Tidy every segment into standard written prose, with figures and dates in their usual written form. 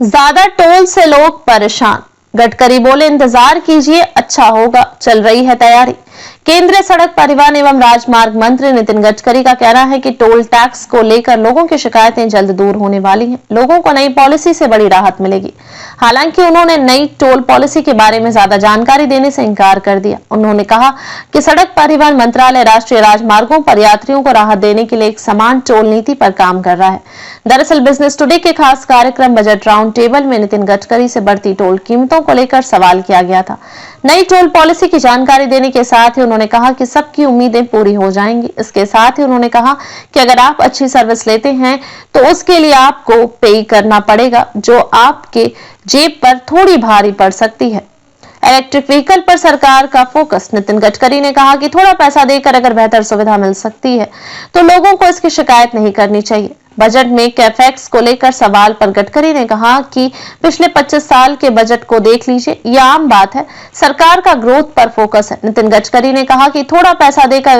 ज्यादा टोल से लोग परेशान। गडकरी बोले इंतजार कीजिए, अच्छा होगा, चल रही है तैयारी। केंद्रीय सड़क परिवहन एवं राजमार्ग मंत्री नितिन गडकरी का कहना है कि टोल टैक्स को लेकर लोगों की शिकायतें जल्द दूर होने वाली हैं। लोगों को नई पॉलिसी से बड़ी राहत मिलेगी। हालांकि उन्होंने नई टोल पॉलिसी के बारे में ज्यादा जानकारी देने से इंकार कर दिया। उन्होंने कहा कि सड़क परिवहन मंत्रालय राष्ट्रीय राजमार्गों पर यात्रियों को राहत देने के लिए एक समान टोल नीति पर काम कर रहा है। दरअसल बिजनेस टुडे के खास कार्यक्रम बजट राउंड टेबल में नितिन गडकरी से बढ़ती टोल कीमतों को लेकर सवाल किया गया था। नई टोल पॉलिसी की जानकारी देने के साथ ही उन्होंने कहा कि सबकी उम्मीदें पूरी हो जाएंगी। इसके साथ ही उन्होंने कहा कि अगर आप अच्छी सर्विस लेते हैं तो उसके लिए आपको पे करना पड़ेगा, जो आपके जेब पर थोड़ी भारी पड़ सकती है। इलेक्ट्रिक व्हीकल पर सरकार का फोकस। नितिन गडकरी ने कहा कि थोड़ा पैसा देकर अगर बेहतर सुविधा मिल सकती है तो लोगों को इसकी शिकायत नहीं करनी चाहिए। बजट में कैपेक्स को लेकर सवाल पर गडकरी ने कहा कि पिछले 25 साल के बजट को देख लीजिए, यह आम बात है, सरकार का ग्रोथ पर फोकस है। नितिन गडकरी ने कहा कि थोड़ा पैसा देकर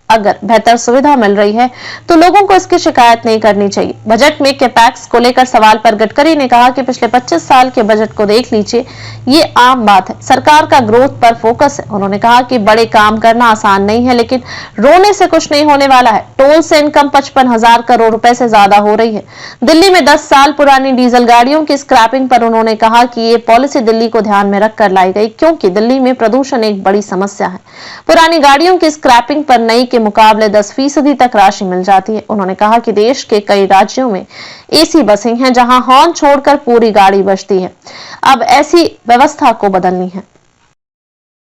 अगर बेहतर सुविधा मिल रही है तो लोगों को इसकी शिकायत नहीं करनी चाहिए। बजट में कैपेक्स को लेकर सवाल पर गडकरी ने कहा कि पिछले 25 साल के बजट को देख लीजिए, ये आम बात है, सरकार का ग्रोथ पर फोकस है। उन्होंने कहा कि बड़े काम करना आसान नहीं है, लेकिन रोने से कुछ नहीं होने वाला है। टोल से इनकम 55,000 करोड़ रुपए से ज्यादा हो रही है। दिल्ली में 10 साल पुरानी डीजल गाड़ियों की स्क्रैपिंग पर उन्होंने कहा कि ये पॉलिसी दिल्ली को ध्यान में रखकर लाई गई, क्योंकि दिल्ली में प्रदूषण एक बड़ी समस्या है। पुरानी गाड़ियों की स्क्रैपिंग पर नई के मुकाबले 10% तक राशि मिल जाती है। उन्होंने कहा कि देश के कई राज्यों में एसी बसें हैं जहां हॉर्न छोड़कर पूरी गाड़ी बजती है। अब ऐसी व्यवस्था को बदलनी है।